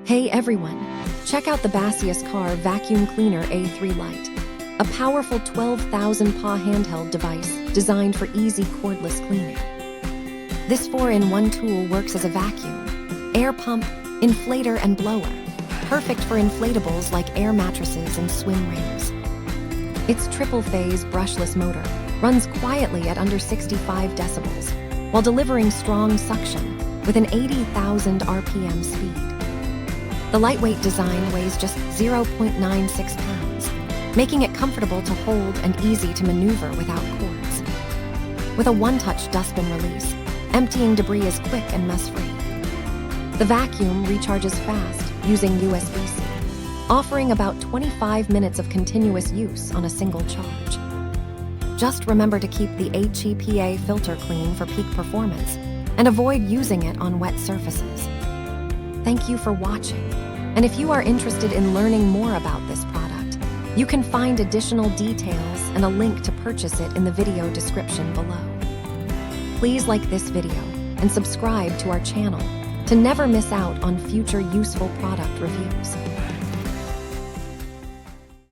Hey everyone, check out the Baseus Car Vacuum Cleaner A3 Lite, a powerful 12,000 PA handheld device designed for easy cordless cleaning. This 4-in-1 tool works as a vacuum, air pump, inflator, and blower, perfect for inflatables like air mattresses and swim rings. Its triple-phase brushless motor runs quietly at under 65 decibels, while delivering strong suction with an 80,000 RPM speed. The lightweight design weighs just 0.96 pounds, making it comfortable to hold and easy to maneuver without cords. With a one-touch dustbin release, emptying debris is quick and mess-free. The vacuum recharges fast using USB-C, offering about 25 minutes of continuous use on a single charge. Just remember to keep the HEPA filter clean for peak performance and avoid using it on wet surfaces. Thank you for watching, and if you are interested in learning more about this product, you can find additional details and a link to purchase it in the video description below. Please like this video and subscribe to our channel to never miss out on future useful product reviews.